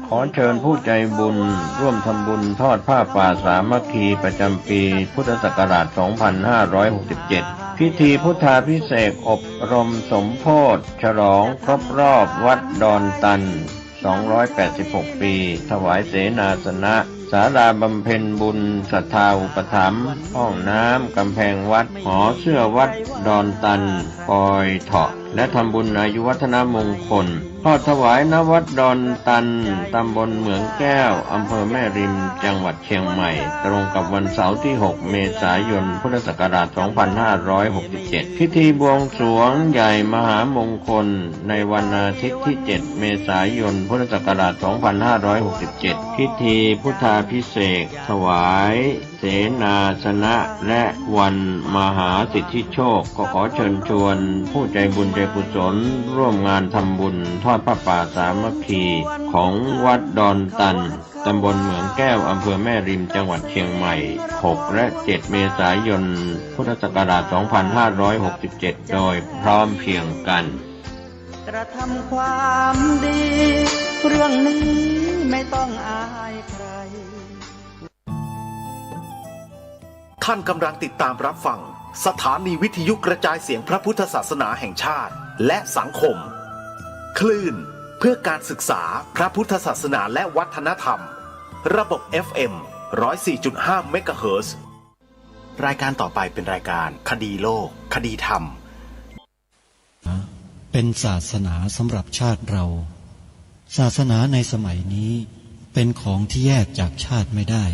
ขอเชิญผู้ใจบุญร่วมทำบุญทอดผ้าป่าสามัคคีประจำปีพุทธศักราช 2567 พิธีพุทธาภิเษกอบรมสมโภชฉลองครบรอบวัดดอนตัน 286 ปี ถวายเสนาสนะศาลาบำเพ็ญบุญศรัทธาอุปถัมภ์ห้องน้ำกำแพงวัดหอเสื้อวัดดอนตันปอยเถาะและทำบุญอายุวัฒนมงคลทอดถวายณวัดดอนตันตำบลเหมืองแก้วอำเภอแม่ริมจังหวัดเชียงใหม่ตรงกับวันเสาร์ที่ 6 เมษายน พุทธศักราช 2567 พิธีบวงสรวงใหญ่มหามงคลในวันอาทิตย์ที่ 7 เมษายน พุทธศักราช 2567 พิธีพุทธาภิเษกถวายเสนาสนะและวันมหาสิทธิโชคก็ขอเชิญชวนผู้ใจบุญใจกุศลร่วมงานทำบุญทอดผ้าป่าสามัคคีของวัดดอนตันตำบลเหมืองแก้วอำเภอแม่ริมจังหวัดเชียงใหม่ 6 และ 7 เมษายน พุทธศักราช 2567 โดยพร้อมเพรียงกันกระทำความดีเรื่องนี้ไม่ต้องอายใครท่านกำลังติดตามรับฟังสถานีวิทยุกระจายเสียงพระพุทธศาสนาแห่งชาติและสังคมคลื่นเพื่อการศึกษาพระพุทธศาสนาและวัฒนธรรมระบบ FM 104.5 เมกะเฮิรตซ์รายการต่อไปเป็นรายการคดีโลกคดีธรรมเป็นศาสนาสำหรับชาติเราศาสนาในสมัยนี้เป็นของที่แยกจากชาติไม่ได้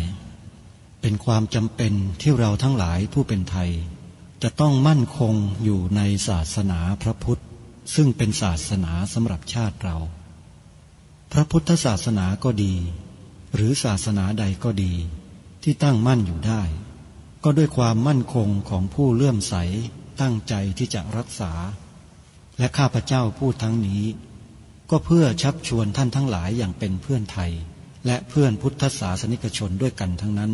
เป็นความจำเป็นที่เราทั้งหลายผู้เป็นไทยจะต้องมั่นคงอยู่ในศาสนาพระพุทธซึ่งเป็นศาสนาสำหรับชาติเราพระพุทธศาสนาก็ดีหรือศาสนาใดก็ดีที่ตั้งมั่นอยู่ได้ก็ด้วยความมั่นคงของผู้เลื่อมใสตั้งใจที่จะรักษาและข้าพเจ้าพูดทั้งนี้ก็เพื่อชักชวนท่านทั้งหลายอย่างเป็นเพื่อนไทยและเพื่อนพุทธศาสนิกชนด้วยกันทั้งนั้น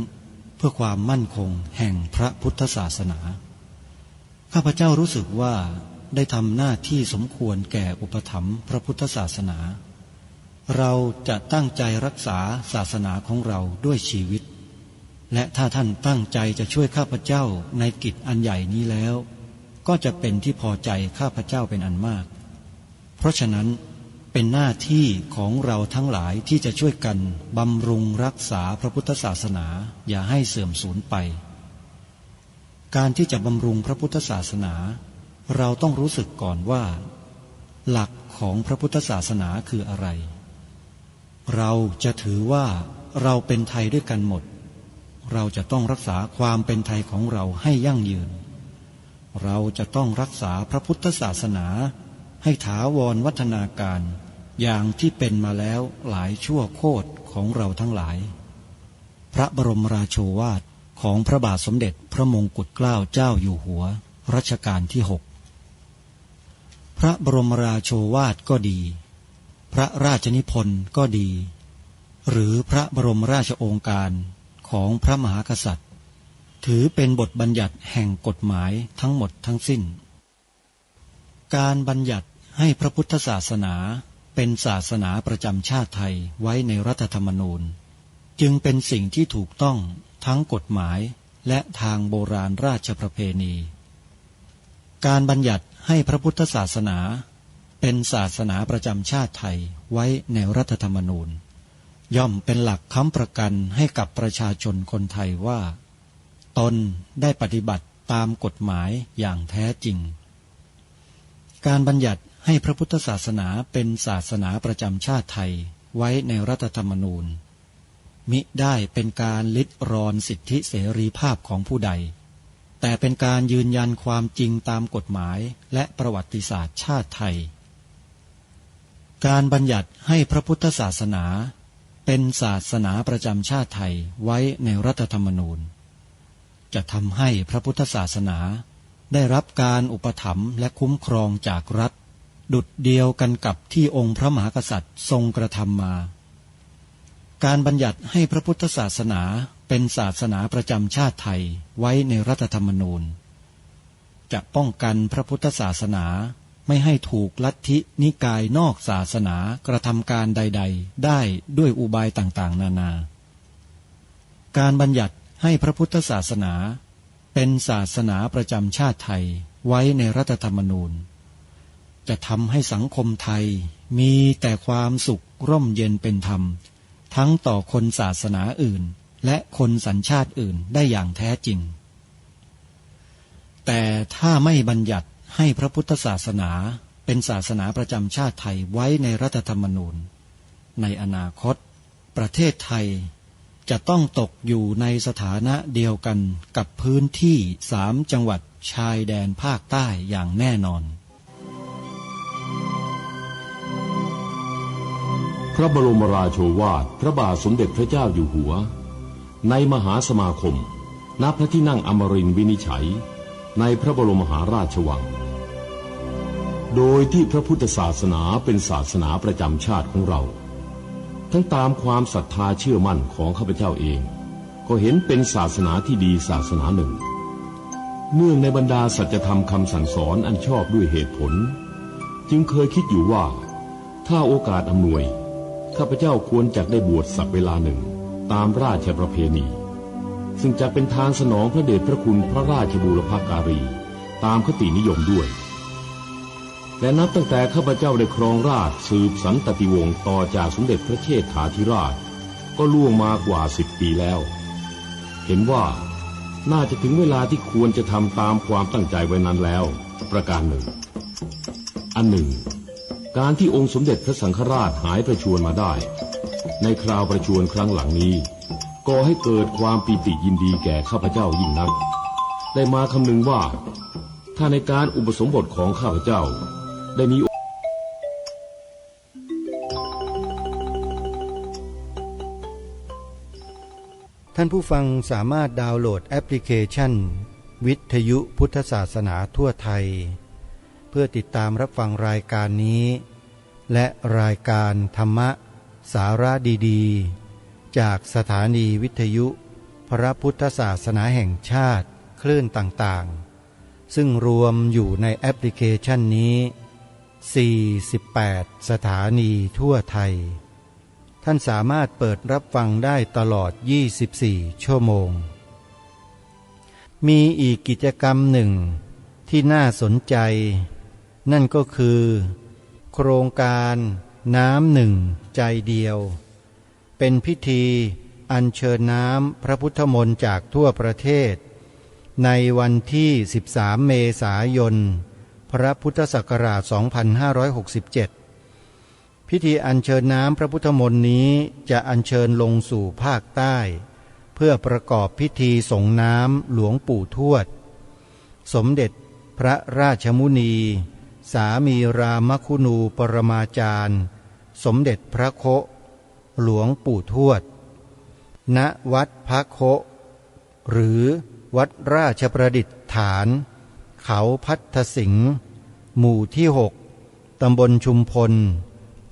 เพื่อความมั่นคงแห่งพระพุทธศาสนาข้าพเจ้ารู้สึกว่าได้ทำหน้าที่สมควรแก่อุปถัมภ์พระพุทธศาสนาเราจะตั้งใจรักษาศาสนาของเราด้วยชีวิตและถ้าท่านตั้งใจจะช่วยข้าพเจ้าในกิจอันใหญ่นี้แล้วก็จะเป็นที่พอใจข้าพเจ้าเป็นอันมากเพราะฉะนั้นเป็นหน้าที่ของเราทั้งหลายที่จะช่วยกันบำรุงรักษาพระพุทธศาสนาอย่าให้เสื่อมสูญไปการที่จะบำรุงพระพุทธศาสนาเราต้องรู้สึกก่อนว่าหลักของพระพุทธศาสนาคืออะไรเราจะถือว่าเราเป็นไทยด้วยกันหมดเราจะต้องรักษาความเป็นไทยของเราให้ยั่งยืนเราจะต้องรักษาพระพุทธศาสนาให้ถาวรวัฒนาการอย่างที่เป็นมาแล้วหลายชั่วโคตรของเราทั้งหลายพระบรมราโชวาทของพระบาทสมเด็จพระมงกุฎเกล้าเจ้าอยู่หัวรัชกาลที่ 6พระบรมราโชวาทก็ดีพระราชนิพนธ์ก็ดีหรือพระบรมราชโองการของพระมหากษัตริย์ถือเป็นบทบัญญัติแห่งกฎหมายทั้งหมดทั้งสิ้นการบัญญัติให้พระพุทธศาสนาเป็นศาสนาประจำชาติไทยไว้ในรัฐธรรมนูญจึงเป็นสิ่งที่ถูกต้องทั้งกฎหมายและทางโบราณราชประเพณีการบัญญัติให้พระพุทธศาสนาเป็นศาสนาประจำชาติไทยไว้ในรัฐธรรมนูญย่อมเป็นหลักค้ำประกันให้กับประชาชนคนไทยว่าตนได้ปฏิบัติตามกฎหมายอย่างแท้จริงการบัญญัติให้พระพุทธศาสนาเป็นศาสนาประจำชาติไทยไว้ในรัฐธรรมนูญมิได้เป็นการลิดรอนสิทธิเสรีภาพของผู้ใดแต่เป็นการยืนยันความจริงตามกฎหมายและประวัติศาสตร์ชาติไทยการบัญญัติให้พระพุทธศาสนาเป็นศาสนาประจำชาติไทยไว้ในรัฐธรรมนูญจะทำให้พระพุทธศาสนาได้รับการอุปถัมภ์และคุ้มครองจากรัฐดุจเดียวกันกับที่องค์พระมหากษัตริย์ทรงกระทำมาการบัญญัติให้พระพุทธศาสนาเป็นศาสนาประจำชาติไทยไว้ในรัฐธรรมนูญจะป้องกันพระพุทธศาสนา ไม่ให้ถูกลัทธินิกายนอกศาสนากระทำการใดๆได้ด้วยอุบายต่างๆนานาการบัญญัติให้พระพุทธศาสนาเป็นศาสนาประจำชาติไทยไว้ในรัฐธรรมนูญจะทำให้สังคมไทยมีแต่ความสุขร่มเย็นเป็นธรรมทั้งต่อคนศาสนาอื่นและคนสัญชาติอื่นได้อย่างแท้จริงแต่ถ้าไม่บัญญัติให้พระพุทธศาสนาเป็นศาสนาประจำชาติไทยไว้ในรัฐธรรมนูญในอนาคตประเทศไทยจะต้องตกอยู่ในสถานะเดียวกันกับพื้นที่3 จังหวัดชายแดนภาคใต้อย่างแน่นอนพระบรมราโชวาทพระบาทสมเด็จพระเจ้าอยู่หัวในมหาสมาคมณพระที่นั่งอมรินทร์วินิจฉัยในพระบรมมหาราชวังโดยที่พระพุทธศาสนาเป็นศาสนาประจำชาติของเราทั้งตามความศรัทธาเชื่อมั่นของข้าพเจ้าเองก็เห็นเป็นศาสนาที่ดีศาสนาหนึ่งเนื่องในบรรดาสัจธรรมคำสั่งสอนอันชอบด้วยเหตุผลจึงเคยคิดอยู่ว่าถ้าโอกาสอำนวยข้าพเจ้าควรจักได้บวชสักเวลาหนึ่งตามราชประเพณีซึ่งจะเป็นทางสนองพระเดชพระคุณพระราชบูรพการีตามคตินิยมด้วยและนับตั้งแต่ข้าพเจ้าได้ครองราชสืบสันตติวงศ์ต่อจากสมเด็จพระเชษฐาธิราชก็ล่วงมากว่า10 ปีแล้วเห็นว่าน่าจะถึงเวลาที่ควรจะทำตามความตั้งใจไว้นั้นแล้วประการหนึ่งอันหนึ่งการที่องค์สมเด็จพระสังฆราชหายประชวรมาได้ในคราวประชวรครั้งหลังนี้ก่อให้เกิดความปีติยินดีแก่ข้าพเจ้ายิ่งนักได้มาคำนึงว่าถ้าในการอุปสมบทของข้าพเจ้าได้มีท่านผู้ฟังสามารถดาวน์โหลดแอปพลิเคชันวิทยุพุทธศาสนาทั่วไทยเพื่อติดตามรับฟังรายการนี้และรายการธรรมะสาระดีๆจากสถานีวิทยุพระพุทธศาสนาแห่งชาติคลื่นต่างๆซึ่งรวมอยู่ในแอปพลิเคชันนี้48 สถานีทั่วไทยท่านสามารถเปิดรับฟังได้ตลอด24 ชั่วโมงมีอีกกิจกรรมหนึ่งที่น่าสนใจนั่นก็คือโครงการน้ำหนึ่งใจเดียวเป็นพิธีอัญเชิญน้ำพระพุทธมนต์จากทั่วประเทศในวันที่13 เมษายนพระพุทธศักราช 2567 พิธีอัญเชิญน้ำพระพุทธมนต์นี้จะอัญเชิญลงสู่ภาคใต้เพื่อประกอบพิธีส่งน้ำหลวงปู่ทวดสมเด็จพระราชมุนีสามีรามคุณูปรมาจารย์สมเด็จพระโคหลวงปู่ทวดณวัดพระโคหรือวัดราชประดิษฐานเขาพัทธสิงห์หมู่ที่ 6 ตำบลชุมพล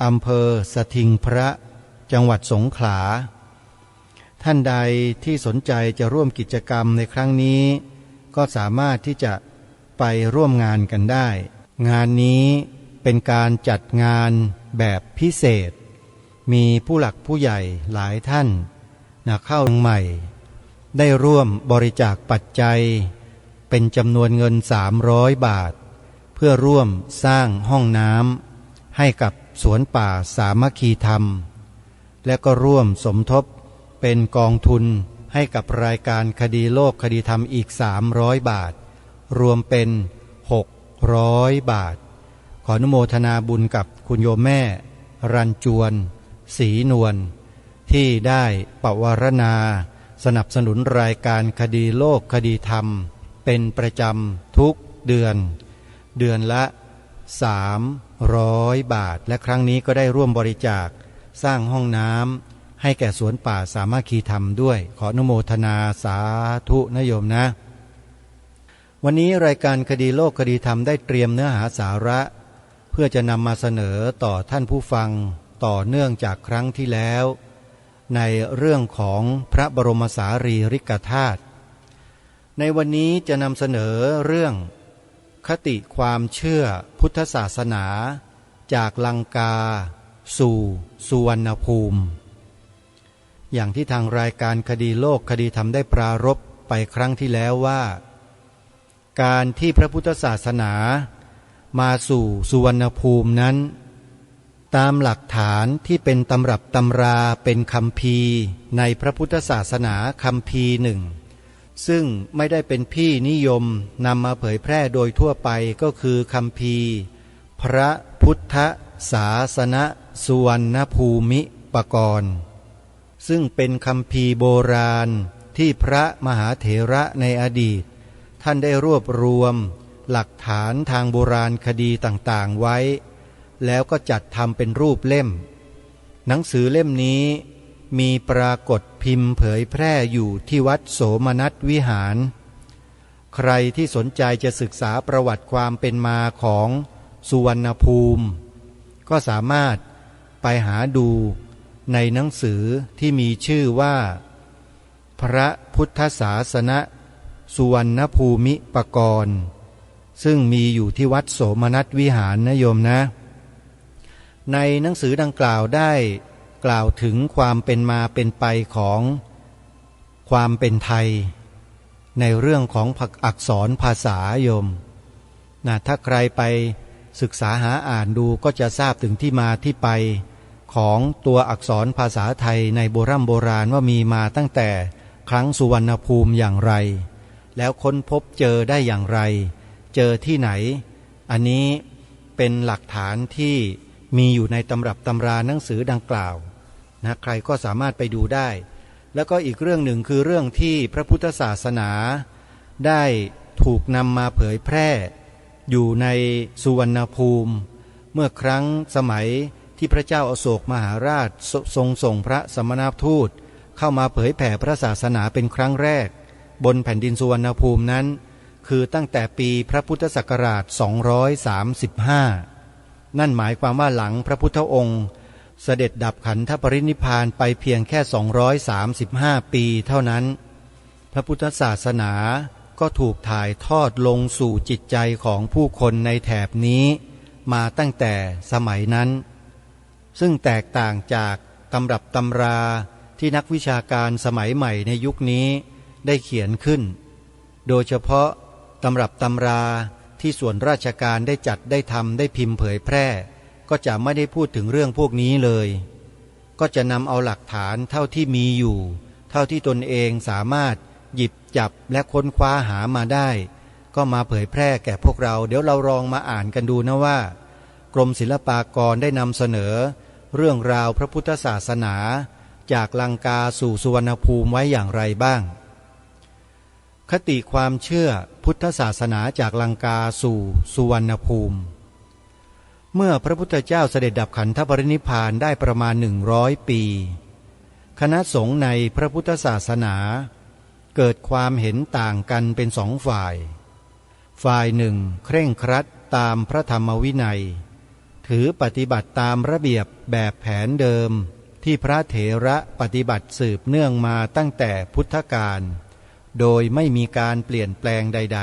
อำเภอสถิงพระจังหวัดสงขลาท่านใดที่สนใจจะร่วมกิจกรรมในครั้งนี้ก็สามารถที่จะไปร่วมงานกันได้งานนี้เป็นการจัดงานแบบพิเศษมีผู้หลักผู้ใหญ่หลายท่านเข้าใหม่ได้ร่วมบริจาคปัจจัยเป็นจำนวนเงิน300 บาทเพื่อร่วมสร้างห้องน้ำให้กับสวนป่าสามัคคีธรรมและก็ร่วมสมทบเป็นกองทุนให้กับรายการคดีโลกคดีธรรมอีก300 บาทรวมเป็น600 บาทขออนุโมทนาบุญกับคุณโยมแม่รันจวนศรีนวลที่ได้ปวารณาสนับสนุนรายการคดีโลกคดีธรรมเป็นประจำทุกเดือนละ300 บาทและครั้งนี้ก็ได้ร่วมบริจาคสร้างห้องน้ำให้แก่สวนป่าสามัคคีธรรมด้วยขออนุโมทนาสาธุนะโยมนะวันนี้รายการคดีโลกคดีธรรมได้เตรียมเนื้อหาสาระเพื่อจะนำมาเสนอต่อท่านผู้ฟังต่อเนื่องจากครั้งที่แล้วในเรื่องของพระบรมสารีริกธาตุในวันนี้จะนำเสนอเรื่อง คติความเชื่อพุทธศาสนาจากลังกาสู่สุวรรณภูมิอย่างที่ทางรายการคดีโลกคดีธรรมได้ปรารภไปครั้งที่แล้วว่าการที่พระพุทธศาสนามาสู่สุวรรณภูมินั้นตามหลักฐานที่เป็นตำรับตำราเป็นคัมภีร์ในพระพุทธศาสนาคัมภีร์หนึ่งซึ่งไม่ได้เป็นที่นิยมนำมาเผยแพร่โดยทั่วไปก็คือคัมภีร์พระพุทธศาสนสุวรรณภูมิปกรณ์ซึ่งเป็นคัมภีร์โบราณที่พระมหาเถระในอดีตท่านได้รวบรวมหลักฐานทางโบราณคดีต่างๆไว้แล้วก็จัดทำเป็นรูปเล่มหนังสือเล่มนี้มีปรากฏพิมพ์เผยแพร่อยู่ที่วัดโสมนัสวิหารใครที่สนใจจะศึกษาประวัติความเป็นมาของสุวรรณภูมิก็สามารถไปหาดูในหนังสือที่มีชื่อว่าพระพุทธศาสนสุวรรณภูมิปกรณ์ซึ่งมีอยู่ที่วัดโสมนัสวิหารนะโยมนะในหนังสือดังกล่าวได้กล่าวถึงความเป็นมาเป็นไปของความเป็นไทยในเรื่องของอักษรภาษาโยมนะถ้าใครไปศึกษาหาอ่านดูก็จะทราบถึงที่มาที่ไปของตัวอักษรภาษาไทยในโบราณว่ามีมาตั้งแต่ครั้งสุวรรณภูมิอย่างไรแล้วค้นพบเจอได้อย่างไรเจอที่ไหนอันนี้เป็นหลักฐานที่มีอยู่ในตำรับตำราหนังสือดังกล่าวนะใครก็สามารถไปดูได้แล้วก็อีกเรื่องหนึ่งคือเรื่องที่พระพุทธศาสนาได้ถูกนำมาเผยแพร่อยู่ในสุวรรณภูมิเมื่อครั้งสมัยที่พระเจ้าอโศกมหาราชทรงส่งพระสมณทูตเข้ามาเผยแผ่พระศาสนาเป็นครั้งแรกบนแผ่นดินสุวรรณภูมินั้นคือตั้งแต่ปีพระพุทธศักราช235นั่นหมายความว่าหลังพระพุทธองค์เสด็จดับขันธปรินิพพานไปเพียงแค่235ปีเท่านั้นพระพุทธศาสนาก็ถูกถ่ายทอดลงสู่จิตใจของผู้คนในแถบนี้มาตั้งแต่สมัยนั้นซึ่งแตกต่างจากตำรับตำราที่นักวิชาการสมัยใหม่ในยุคนี้ได้เขียนขึ้นโดยเฉพาะตำรับตำราที่ส่วนราชการได้จัดได้ทำได้พิมพ์เผยแพร่ก็จะไม่ได้พูดถึงเรื่องพวกนี้เลยก็จะนำเอาหลักฐานเท่าที่มีอยู่เท่าที่ตนเองสามารถหยิบจับและค้นคว้าหามาได้ก็มาเผยแพร่แก่พวกเราเดี๋ยวเราลองมาอ่านกันดูนะว่ากรมศิลปากรได้นำเสนอเรื่องราวพระพุทธศาสนาจากลังกาสู่สุวรรณภูมิไว้อย่างไรบ้างคติความเชื่อพุทธศาสนาจากลังกาสู่สุวรรณภูมิเมื่อพระพุทธเจ้าเสด็จดับขันธปรินิพพานได้ประมาณ100 ปีคณะสงฆ์ในพระพุทธศาสนาเกิดความเห็นต่างกันเป็นสองฝ่ายฝ่ายหนึ่งเคร่งครัดตามพระธรรมวินัยถือปฏิบัติตามระเบียบแบบแผนเดิมที่พระเถระปฏิบัติสืบเนื่องมาตั้งแต่พุทธกาลโดยไม่มีการเปลี่ยนแปลงใด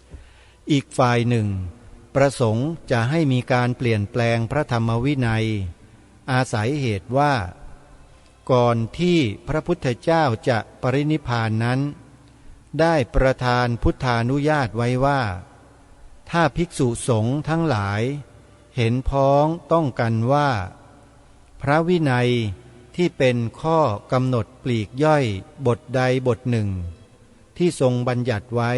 ๆอีกฝ่ายหนึ่งประสงค์จะให้มีการเปลี่ยนแปลงพระธรรมวินัยอาศัยเหตุว่าก่อนที่พระพุทธเจ้าจะปรินิพพานนั้นได้ประทานพุทธานุญาตไว้ว่าถ้าภิกษุสงฆ์ทั้งหลายเห็นพ้องต้องกันว่าพระวินัยที่เป็นข้อกำหนดปลีกย่อยบทใดบทหนึ่งที่ทรงบัญญัติไว้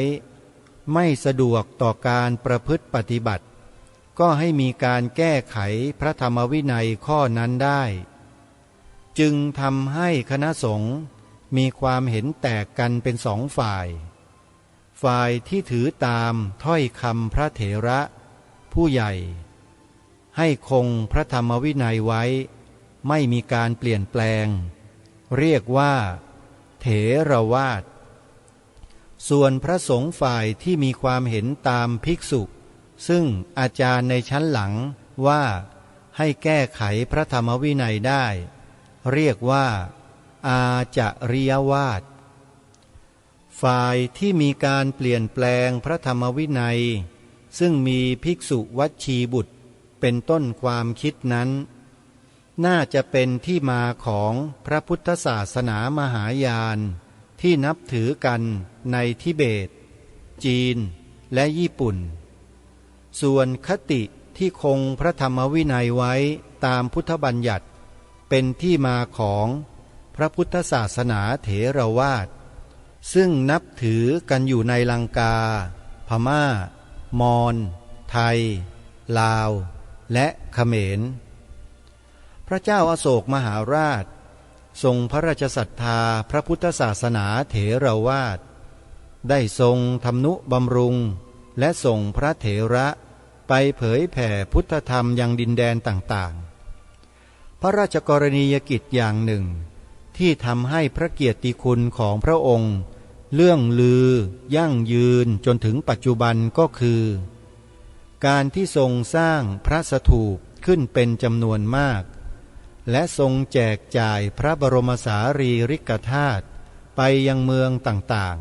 ไม่สะดวกต่อการประพฤติปฏิบัติก็ให้มีการแก้ไขพระธรรมวินัยข้อนั้นได้จึงทำให้คณะสงฆ์มีความเห็นแตกกันเป็นสองฝ่ายฝ่ายที่ถือตามถ้อยคำพระเถระผู้ใหญ่ให้คงพระธรรมวินัยไว้ไม่มีการเปลี่ยนแปลงเรียกว่าเถรวาทส่วนพระสงฆ์ฝ่ายที่มีความเห็นตามภิกษุซึ่งอาจารย์ในชั้นหลังว่าให้แก้ไขพระธรรมวินัยได้เรียกว่าอาจาริยวาทฝ่ายที่มีการเปลี่ยนแปลงพระธรรมวินัย ซึ่งมีภิกษุวัชชีบุตรเป็นต้นความคิดนั้นน่าจะเป็นที่มาของพระพุทธศาสนามหายานที่นับถือกันในทิเบตจีนและญี่ปุ่นส่วนคติที่คงพระธรรมวินัยไว้ตามพุทธบัญญัติเป็นที่มาของพระพุทธศาสนาเถรวาทซึ่งนับถือกันอยู่ในลังกาพม่ามอญไทยลาวและเขมรพระเจ้าอโศกมหาราชทรงพระราชศรัทธาพระพุทธศาสนาเถรวาทได้ทรงทำนุบำรุงและส่งพระเถระไปเผยแผ่พุทธธรรมยังดินแดนต่างๆพระราชกรณียกิจอย่างหนึ่งที่ทำให้พระเกียรติคุณของพระองค์เลื่องลือยั่งยืนจนถึงปัจจุบันก็คือการที่ทรงสร้างพระสถูปขึ้นเป็นจำนวนมากและทรงแจกจ่ายพระบรมสารีริกธาตุไปยังเมืองต่าง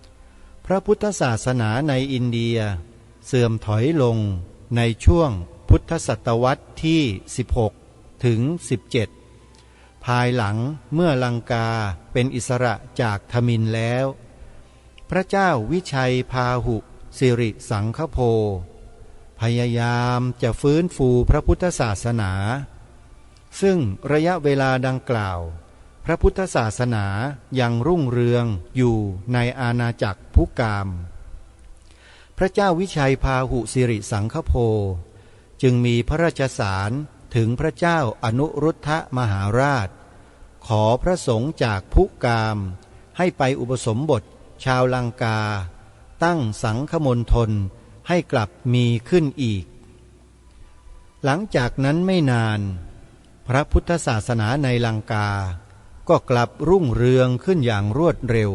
ๆพระพุทธศาสนาในอินเดียเสื่อมถอยลงในช่วงพุทธศตวรรษที่16ถึง17ภายหลังเมื่อลังกาเป็นอิสระจากทมิฬแล้วพระเจ้าวิชัยพาหุสิริสังคโพพยายามจะฟื้นฟูพระพุทธศาสนาซึ่งระยะเวลาดังกล่าวพระพุทธศาสนายังรุ่งเรืองอยู่ในอาณาจักรพุกามพระเจ้าวิชัยพาหุสิริสังคโพจึงมีพระราชสารถึงพระเจ้าอนุรุทธมหาราชขอพระสงฆ์จากพุกามให้ไปอุปสมบทชาวลังกาตั้งสังฆมณฑลให้กลับมีขึ้นอีกหลังจากนั้นไม่นานพระพุทธศาสนาในลังกาก็กลับรุ่งเรืองขึ้นอย่างรวดเร็ว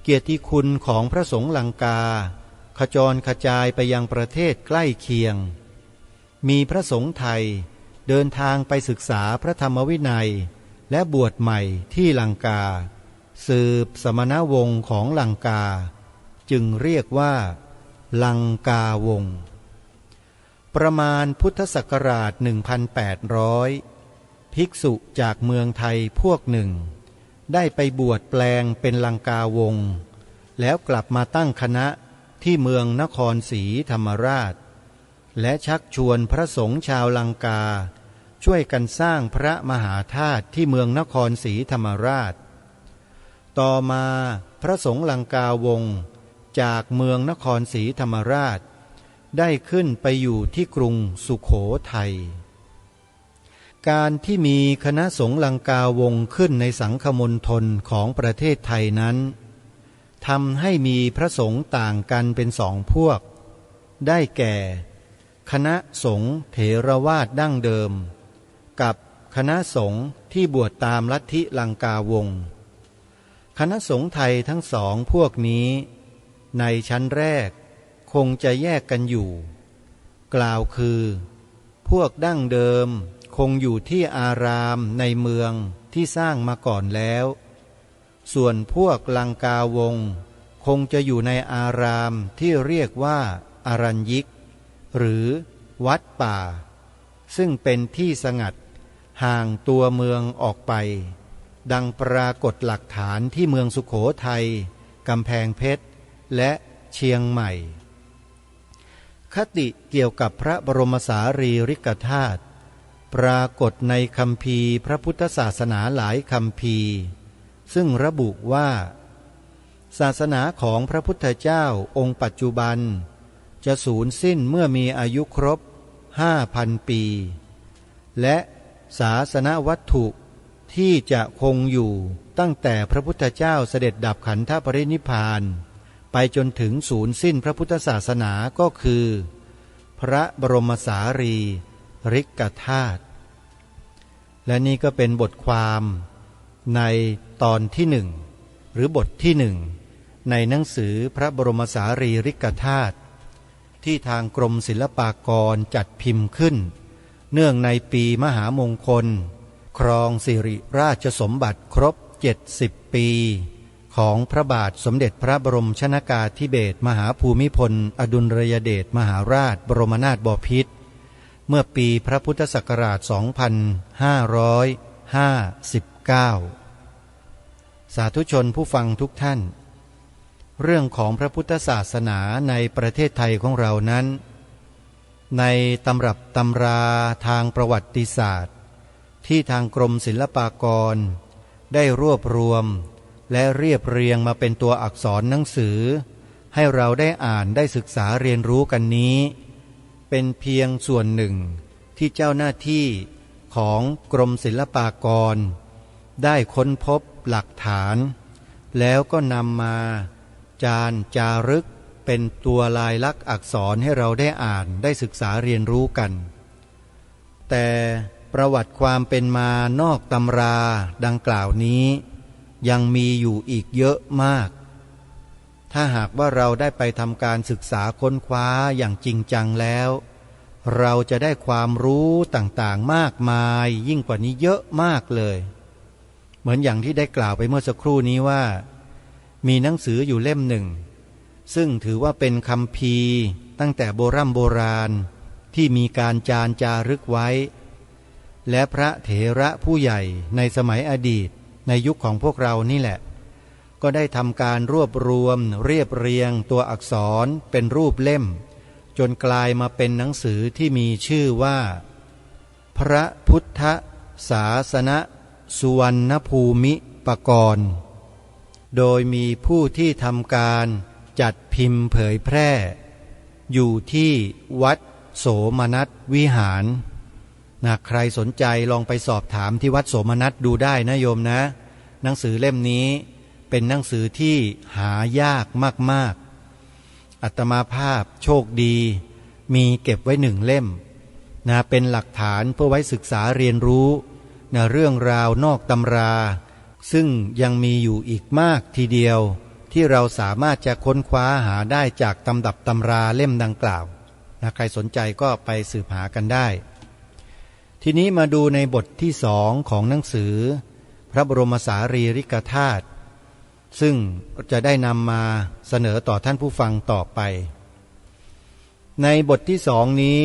เกียรติคุณของพระสงฆ์ลังกาขจรกระจายไปยังประเทศใกล้เคียงมีพระสงฆ์ไทยเดินทางไปศึกษาพระธรรมวินัยและบวชใหม่ที่ลังกาสืบสมณวงศ์ของลังกาจึงเรียกว่าลังกาวงศ์ประมาณพุทธศักราช 1,800 ภิกษุจากเมืองไทยพวกหนึ่งได้ไปบวชแปลงเป็นลังกาวงศ์แล้วกลับมาตั้งคณะที่เมืองนครศรีธรรมราชและชักชวนพระสงฆ์ชาวลังกาช่วยกันสร้างพระมหาธาตุที่เมืองนครศรีธรรมราชต่อมาพระสงฆ์ลังกาวงศ์จากเมืองนครศรีธรรมราชได้ขึ้นไปอยู่ที่กรุงสุโขทัยการที่มีคณะสงฆ์ลังกาวงศ์ขึ้นในสังฆมณฑลของประเทศไทยนั้นทำให้มีพระสงฆ์ต่างกันเป็นสองพวกได้แก่คณะสงฆ์เถรวาทดั้งเดิมกับคณะสงฆ์ที่บวชตามลัทธิลังกาวงศ์คณะสงฆ์ไทยทั้งสองพวกนี้ในชั้นแรกคงจะแยกกันอยู่กล่าวคือพวกดั้งเดิมคงอยู่ที่อารามในเมืองที่สร้างมาก่อนแล้วส่วนพวกลังกาวงศ์คงจะอยู่ในอารามที่เรียกว่าอรัญญิกหรือวัดป่าซึ่งเป็นที่สงัดห่างตัวเมืองออกไปดังปรากฏหลักฐานที่เมืองสุโขทัยกำแพงเพชรและเชียงใหม่คติเกี่ยวกับพระบรมสารีริกธาตุปรากฏในคัมภีร์พระพุทธศาสนาหลายคัมภีร์ซึ่งระบุว่าศาสนาของพระพุทธเจ้าองค์ปัจจุบันจะสูญสิ้นเมื่อมีอายุครบ 5,000 ปีและศาสนวัตถุที่จะคงอยู่ตั้งแต่พระพุทธเจ้าเสด็จดับขันธปรินิพพานไปจนถึงสูญสิ้นพระพุทธศาสนาก็คือพระบรมสารีริกธาตุและนี่ก็เป็นบทความในตอนที่หนึ่งหรือบทที่หนึ่งในหนังสือพระบรมสารีริกธาตุที่ทางกรมศิลปากรจัดพิมพ์ขึ้นเนื่องในปีมหามงคลครองสิริราชสมบัติครบ70 ปี ของพระบาทสมเด็จพระบรมชนกาธิเบศรมหาภูมิพลอดุลยเดชมหาราชบรมนาถบพิตรเมื่อปีพระพุทธศักราช 2559 สาธุชนผู้ฟังทุกท่านเรื่องของพระพุทธศาสนาในประเทศไทยของเรานั้นในตำรับตำราทางประวัติศาสตร์ที่ทางกรมศิลปากรได้รวบรวมและเรียบเรียงมาเป็นตัวอักษรหนังสือให้เราได้อ่านได้ศึกษาเรียนรู้กันนี้เป็นเพียงส่วนหนึ่งที่เจ้าหน้าที่ของกรมศิลปากรได้ค้นพบหลักฐานแล้วก็นำมาจารึกเป็นตัวลายลักษณ์อักษรให้เราได้อ่านได้ศึกษาเรียนรู้กันแต่ประวัติความเป็นมานอกตำราดังกล่าวนี้ยังมีอยู่อีกเยอะมากถ้าหากว่าเราได้ไปทำการศึกษาค้นคว้าอย่างจริงจังแล้วเราจะได้ความรู้ต่างๆมากมายยิ่งกว่านี้เยอะมากเลยเหมือนอย่างที่ได้กล่าวไปเมื่อสักครู่นี้ว่ามีหนังสืออยู่เล่มหนึ่งซึ่งถือว่าเป็นคัมภีร์ตั้งแต่โบราณที่มีการจารึกไว้และพระเถระผู้ใหญ่ในสมัยอดีตในยุคของพวกเรานี่แหละก็ได้ทำการรวบรวมเรียบเรียงตัวอักษรเป็นรูปเล่มจนกลายมาเป็นหนังสือที่มีชื่อว่าพระพุทธศาสนสุวรรณภูมิปกรณ์โดยมีผู้ที่ทำการจัดพิมพ์เผยแพร่อยู่ที่วัดโสมนัสวิหารใครสนใจลองไปสอบถามที่วัดโสมนัสดูได้นะโยมนะหนังสือเล่มนี้เป็นหนังสือที่หายากมากๆอาตมาภาพโชคดีมีเก็บไว้1 เล่มเป็นหลักฐานเพื่อไว้ศึกษาเรียนรู้เรื่องราวนอกตำราซึ่งยังมีอยู่อีกมากทีเดียวที่เราสามารถจะค้นคว้าหาได้จากตำรับตำราเล่มดังกล่าวใครสนใจก็ไปสืบหากันได้ทีนี้มาดูในบทที่2ของหนังสือพระบรมสารีริกธาตุซึ่งจะได้นำมาเสนอต่อท่านผู้ฟังต่อไปในบทที่2นี้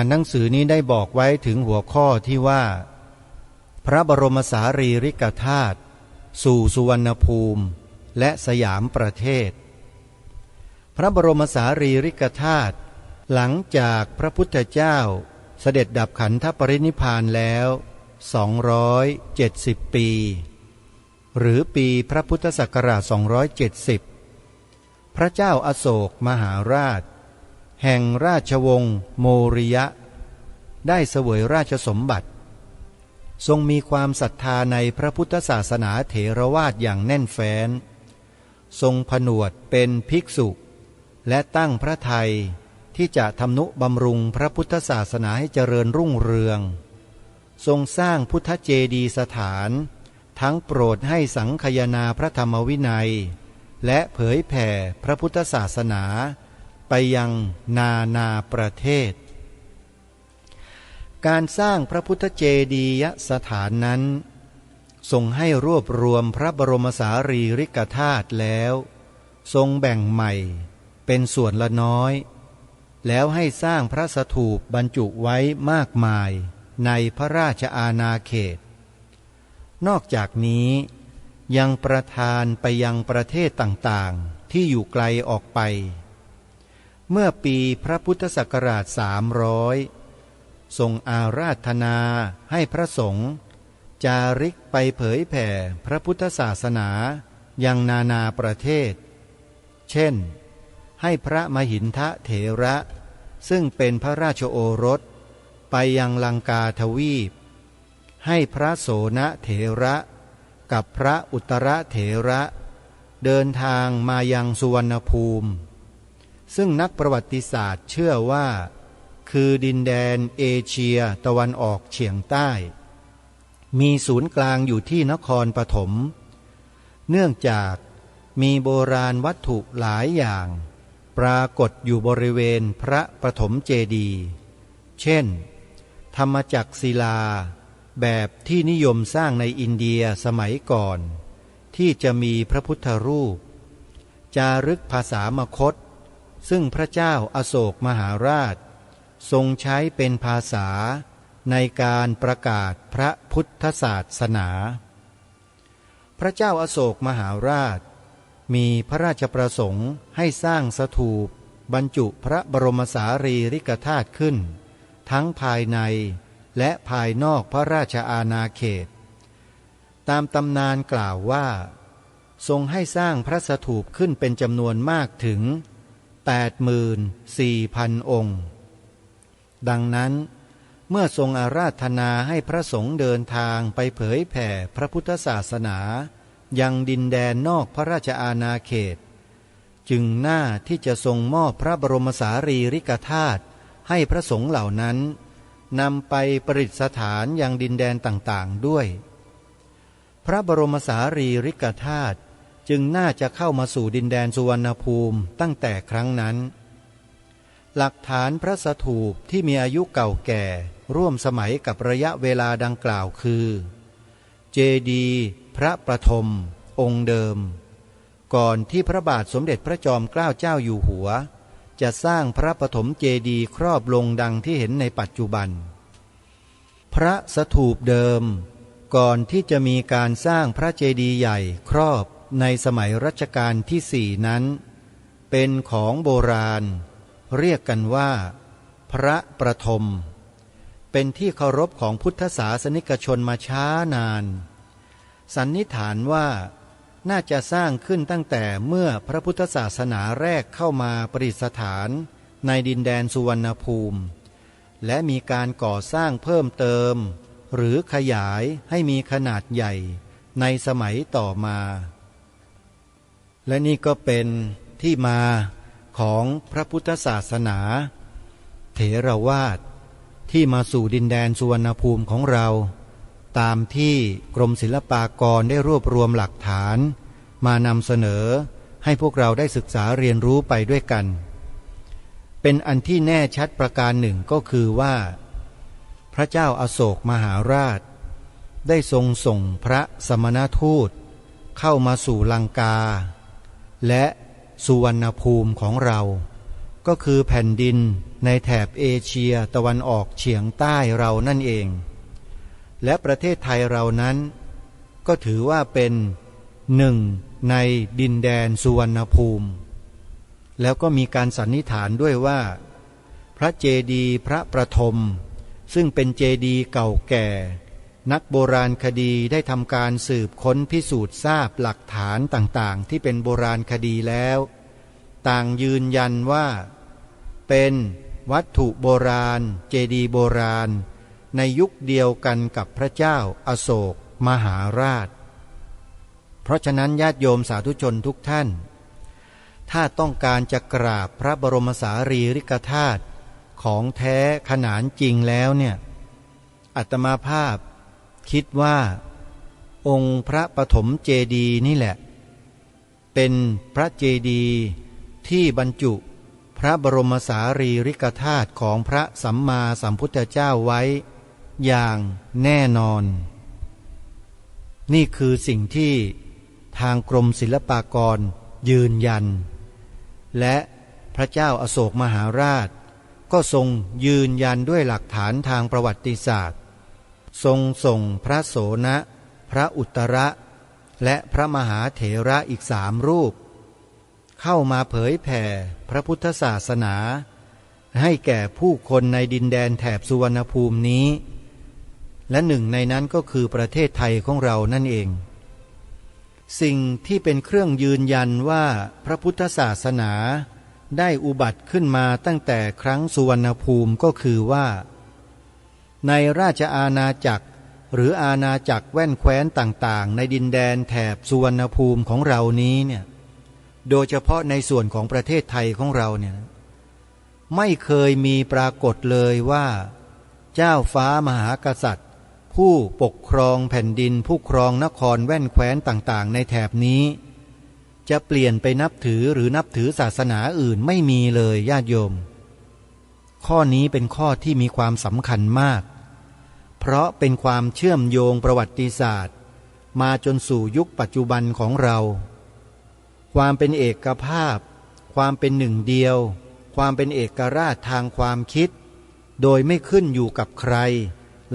หนังสือนี้ได้บอกไว้ถึงหัวข้อที่ว่าพระบรมสารีริกธาตุสู่สุวรรณภูมิและสยามประเทศพระบรมสารีริกธาตุหลังจากพระพุทธเจ้าเสด็จดับขันธปรินิพพานแล้ว270 ปีหรือปีพระพุทธศักราช270พระเจ้าอโศกมหาราชแห่งราชวงศ์โมริยะได้เสวยราชสมบัติทรงมีความศรัทธาในพระพุทธศาสนาเถรวาทอย่างแน่นแฟ้นทรงผนวดเป็นภิกษุและตั้งพระทัยที่จะทำนุบำรุงพระพุทธศาสนาให้เจริญรุ่งเรืองทรงสร้างพุทธเจดีย์สถานทั้งโปรดให้สังคายนาพระธรรมวินัยและเผยแผ่พระพุทธศาสนาไปยังนาประเทศการสร้างพระพุทธเจดียสถานนั้นทรงให้รวบรวมพระบรมสารีริกธาตุแล้วทรงแบ่งใหม่เป็นส่วนละน้อยแล้วให้สร้างพระสถูปบรรจุไว้มากมายในพระราชอาณาเขตนอกจากนี้ยังประทานไปยังประเทศต่างๆที่อยู่ไกลออกไปเมื่อปีพระพุทธศักราช300ทรงอาราธนาให้พระสงฆ์จาริกไปเผยแผ่พระพุทธศาสนายังนาประเทศเช่นให้พระมหินทเถระซึ่งเป็นพระราชโอรสไปยังลังกาทวีปให้พระโสนเถระกับพระอุตรเถระเดินทางมายังสุวรรณภูมิซึ่งนักประวัติศาสตร์เชื่อว่าคือดินแดนเอเชียตะวันออกเฉียงใต้มีศูนย์กลางอยู่ที่นครปฐมเนื่องจากมีโบราณวัตถุหลายอย่างปรากฏอยู่บริเวณพระปฐมเจดีย์เช่นธรรมจักรศิลาแบบที่นิยมสร้างในอินเดียสมัยก่อน ที่จะมีพระพุทธรูปจารึกภาษามคธซึ่งพระเจ้าอโศกมหาราชทรงใช้เป็นภาษาในการประกาศพระพุทธศาสนาพระเจ้าอโศกมหาราชมีพระราชประสงค์ให้สร้างสถูปบรรจุพระบรมสารีริกธาตุขึ้นทั้งภายในและภายนอกพระราชอาณาเขตตามตำนานกล่าวว่าทรงให้สร้างพระสถูปขึ้นเป็นจำนวนมากถึง 84,000 องค์ดังนั้นเมื่อทรงอาราธนาให้พระสงฆ์เดินทางไปเผยแผ่พระพุทธศาสนายังดินแดนนอกพระราชอาณาเขตจึงน่าที่จะทรงมอบพระบรมสารีริกธาตุให้พระสงฆ์เหล่านั้นนำไปประดิษฐานยังดินแดนต่างๆด้วยพระบรมสารีริกธาตุจึงน่าจะเข้ามาสู่ดินแดนสุวรรณภูมิตั้งแต่ครั้งนั้นหลักฐานพระสถูปที่มีอายุเก่าแก่ร่วมสมัยกับระยะเวลาดังกล่าวคือเจดีย์พระประถมองค์เดิมก่อนที่พระบาทสมเด็จพระจอมเกล้าเจ้าอยู่หัวจะสร้างพระปฐมเจดีย์ครอบลงดังที่เห็นในปัจจุบันพระสถูปเดิมก่อนที่จะมีการสร้างพระเจดีย์ใหญ่ครอบในสมัยรัชกาลที่ 4นั้นเป็นของโบราณเรียกกันว่าพระประถมเป็นที่เคารพของพุทธศาสนิกชนมาช้านานสันนิษฐานว่าน่าจะสร้างขึ้นตั้งแต่เมื่อพระพุทธศาสนาแรกเข้ามาประดิษฐานในดินแดนสุวรรณภูมิและมีการก่อสร้างเพิ่มเติมหรือขยายให้มีขนาดใหญ่ในสมัยต่อมาและนี่ก็เป็นที่มาของพระพุทธศาสนาเถรวาทที่มาสู่ดินแดนสุวรรณภูมิของเราตามที่กรมศิลปากรได้รวบรวมหลักฐานมานำเสนอให้พวกเราได้ศึกษาเรียนรู้ไปด้วยกันเป็นอันที่แน่ชัดประการหนึ่งก็คือว่าพระเจ้าอโศกมหาราชได้ทรงส่งพระสมณทูตเข้ามาสู่ลังกาและสุวรรณภูมิของเราก็คือแผ่นดินในแถบเอเชียตะวันออกเฉียงใต้เรานั่นเองและประเทศไทยเรานั้นก็ถือว่าเป็นหนึ่งในดินแดนสุวรรณภูมิแล้วก็มีการสันนิษฐานด้วยว่าพระเจดีย์พระประถมซึ่งเป็นเจดีย์เก่าแก่นักโบราณคดีได้ทำการสืบค้นพิสูจน์ทราบหลักฐานต่างๆที่เป็นโบราณคดีแล้วต่างยืนยันว่าเป็นวัตถุโบราณเจดีย์โบราณในยุคเดียวกันกับพระเจ้าอโศกมหาราชเพราะฉะนั้นญาติโยมสาธุชนทุกท่านถ้าต้องการจะกราบพระบรมสารีริกธาตุของแท้ขนานจริงแล้วเนี่ยอาตมาภาพคิดว่าองค์พระปฐมเจดีย์นี่แหละเป็นพระเจดีย์ที่บรรจุพระบรมสารีริกธาตุของพระสัมมาสัมพุทธเจ้าไว้อย่างแน่นอนนี่คือสิ่งที่ทางกรมศิลปากรยืนยันและพระเจ้าอโศกมหาราชก็ทรงยืนยันด้วยหลักฐานทางประวัติศาสตร์ทรงส่งพระโสณะพระอุตระและพระมหาเถระอีก3 รูปเข้ามาเผยแผ่พระพุทธศาสนาให้แก่ผู้คนในดินแดนแถบสุวรรณภูมินี้และหนึ่งในนั้นก็คือประเทศไทยของเรานั่นเองสิ่งที่เป็นเครื่องยืนยันว่าพระพุทธศาสนาได้อุบัติขึ้นมาตั้งแต่ครั้งสุวรรณภูมิก็คือว่าในราชอาณาจักรหรืออาณาจักรแว่นแคว้นต่างๆในดินแดนแถบสุวรรณภูมิของเรานี้เนี่ยโดยเฉพาะในส่วนของประเทศไทยของเราเนี่ยไม่เคยมีปรากฏเลยว่าเจ้าฟ้ามหากษัตริย์ผู้ปกครองแผ่นดินผู้ครองนครแว่นแคว้นต่างๆในแถบนี้จะเปลี่ยนไปนับถือหรือนับถือศาสนาอื่นไม่มีเลยญาติโยมข้อนี้เป็นข้อที่มีความสำคัญมากเพราะเป็นความเชื่อมโยงประวัติศาสตร์ มาจนสู่ยุคปัจจุบันของเรา ความเป็นเอกภาพความเป็นหนึ่งเดียวความเป็นเอกราชทางความคิดโดยไม่ขึ้นอยู่กับใคร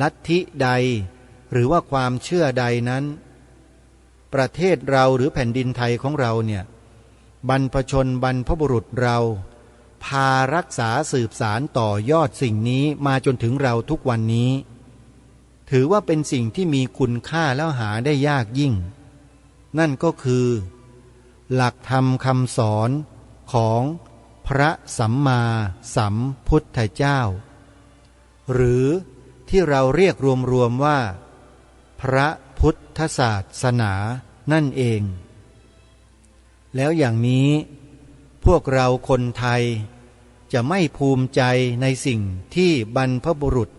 ลัทธิใดหรือว่าความเชื่อใดนั้นประเทศเราหรือแผ่นดินไทยของเราเนี่ยบรรพชนบรรพบุรุษเราพารักษาสืบสารต่อยอดสิ่งนี้มาจนถึงเราทุกวันนี้ถือว่าเป็นสิ่งที่มีคุณค่าแล้วหาได้ยากยิ่งนั่นก็คือหลักธรรมคำสอนของพระสัมมาสัมพุทธเจ้าหรือที่เราเรียกรวมๆว่าพระพุทธศาสนานั่นเองแล้วอย่างนี้พวกเราคนไทยจะไม่ภูมิใจในสิ่งที่บรรพบุรุษ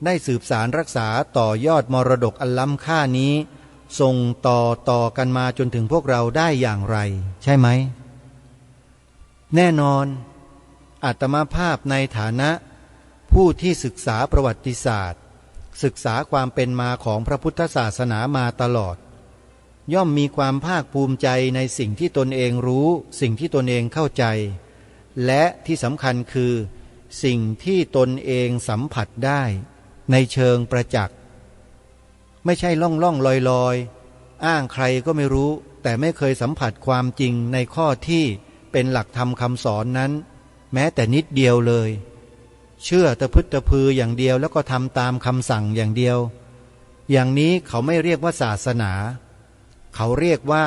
ได้สืบสารรักษาต่อยอดมรดกอันล้ำค่านี้ส่งต่อกันมาจนถึงพวกเราได้อย่างไรใช่ไหมแน่นอนอาตมาภาพในฐานะผู้ที่ศึกษาประวัติศาสตร์ศึกษาความเป็นมาของพระพุทธศาสนามาตลอดย่อมมีความภาคภูมิใจในสิ่งที่ตนเองรู้สิ่งที่ตนเองเข้าใจและที่สำคัญคือสิ่งที่ตนเองสัมผัสได้ในเชิงประจักษ์ไม่ใช่ล่องลอยอ้างใครก็ไม่รู้แต่ไม่เคยสัมผัสความจริงในข้อที่เป็นหลักธรรมคำสอนนั้นแม้แต่นิดเดียวเลยเชื่อตะพึดตะพืออย่างเดียวแล้วก็ทำตามคำสั่งอย่างเดียวอย่างนี้เขาไม่เรียกว่าศาสนาเขาเรียกว่า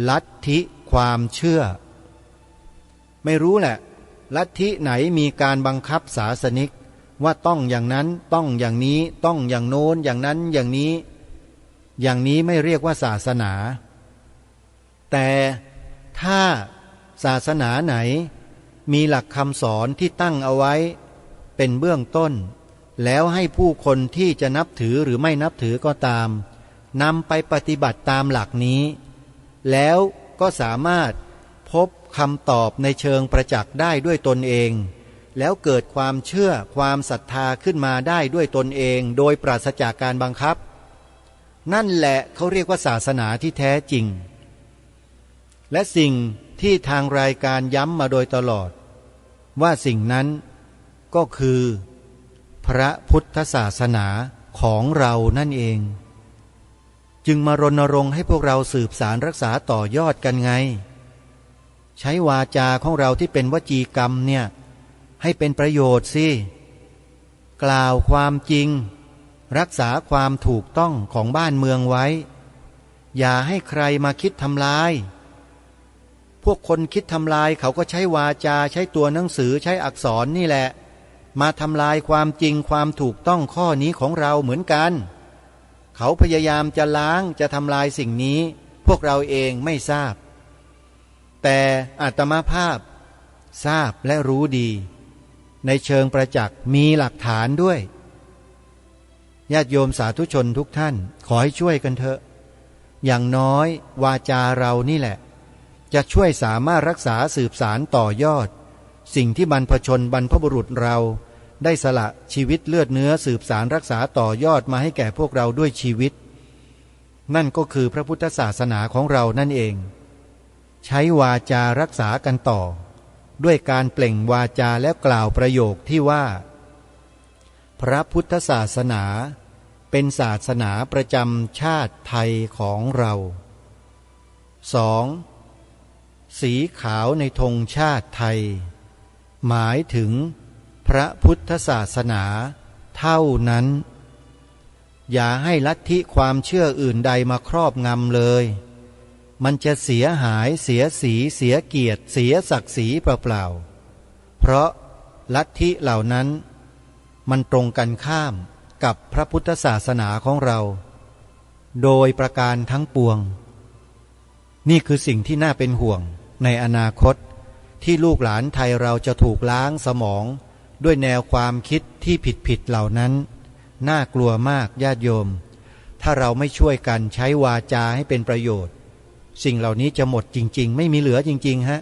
ลัทธิความเชื่อไม่รู้แหละลัทธิไหนมีการบังคับศาสนิกว่าต้องอย่างนั้นต้องอย่างนี้ต้องอย่างโน้นอย่างนั้นอย่างนี้ไม่เรียกว่าศาสนาแต่ถ้าศาสนาไหนมีหลักคำสอนที่ตั้งเอาไว้เป็นเบื้องต้นแล้วให้ผู้คนที่จะนับถือหรือไม่นับถือก็ตามนำไปปฏิบัติตามหลักนี้แล้วก็สามารถพบคำตอบในเชิงประจักษ์ได้ด้วยตนเองแล้วเกิดความเชื่อความศรัทธาขึ้นมาได้ด้วยตนเองโดยปราศจากการบังคับนั่นแหละเขาเรียกว่าศาสนาที่แท้จริงและสิ่งที่ทางรายการย้ำมาโดยตลอดว่าสิ่งนั้นก็คือพระพุทธศาสนาของเรานั่นเองจึงมารณรงค์ให้พวกเราสืบสารรักษาต่อยอดกันไงใช้วาจาของเราที่เป็นวจีกรรมเนี่ยให้เป็นประโยชน์สิกล่าวความจริงรักษาความถูกต้องของบ้านเมืองไว้อย่าให้ใครมาคิดทำลายพวกคนคิดทำลายเขาก็ใช้วาจาใช้ตัวหนังสือใช้อักษรนี่แหละมาทำลายความจริงความถูกต้องข้อนี้ของเราเหมือนกันเขาพยายามจะล้างจะทำลายสิ่งนี้พวกเราเองไม่ทราบแต่อาตมาภาพทราบและรู้ดีในเชิงประจักษ์มีหลักฐานด้วยญาติโยมสาธุชนทุกท่านขอให้ช่วยกันเถอะอย่างน้อยวาจาเรานี่แหละจะช่วยสามารถรักษาสืบสารต่อยอดสิ่งที่บรรพชนบรรพบุรุษเราได้สละชีวิตเลือดเนื้อสืบสารรักษาต่อยอดมาให้แก่พวกเราด้วยชีวิตนั่นก็คือพระพุทธศาสนาของเรานั่นเองใช้วาจารักษากันต่อด้วยการเปล่งวาจาและกล่าวประโยคที่ว่าพระพุทธศาสนาเป็นศาสนาประจำชาติไทยของเรา 2. สีขาวในธงชาติไทยหมายถึงพระพุทธศาสนาเท่านั้นอย่าให้ลัทธิความเชื่ออื่นใดมาครอบงำเลยมันจะเสียหายเสียสีเสียเกียรติเสียศักดิ์ศรีเปล่าๆเพราะลัทธิเหล่านั้นมันตรงกันข้ามกับพระพุทธศาสนาของเราโดยประการทั้งปวงนี่คือสิ่งที่น่าเป็นห่วงในอนาคตที่ลูกหลานไทยเราจะถูกล้างสมองด้วยแนวความคิดที่ผิดเหล่านั้นน่ากลัวมากญาติโยมถ้าเราไม่ช่วยกันใช้วาจาให้เป็นประโยชน์สิ่งเหล่านี้จะหมดจริงๆไม่มีเหลือจริงๆฮะ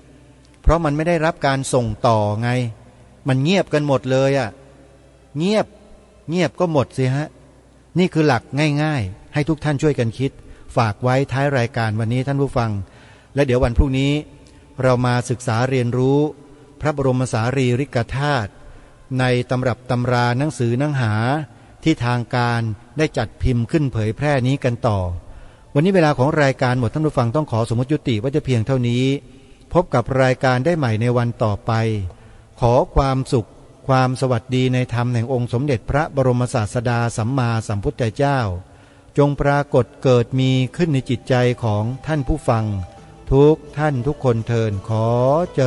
เพราะมันไม่ได้รับการส่งต่อไงมันเงียบกันหมดเลยอ่ะเงียบก็หมดสิฮะนี่คือหลักง่ายๆให้ทุกท่านช่วยกันคิด ฝากไว้ท้ายรายการวันนี้ท่านผู้ฟังและเดี๋ยววันพรุ่งนี้เรามาศึกษาเรียนรู้พระบรมสารีริกธาตุในตำรับตำราหนังสือหนังหาที่ทางการได้จัดพิมพ์ขึ้นเผยแพร่นี้กันต่อวันนี้เวลาของรายการหมดท่านผู้ฟังต้องขอสมมติยุติว่าจะเพียงเท่านี้พบกับรายการได้ใหม่ในวันต่อไปขอความสุขความสวัสดีในธรรมแห่งองค์สมเด็จพระบรมศาสดาสัมมาสัมพุทธเจ้าจงปรากฏเกิดมีขึ้นในจิตใจของท่านผู้ฟังทุกท่านทุกคนเทินขอเจ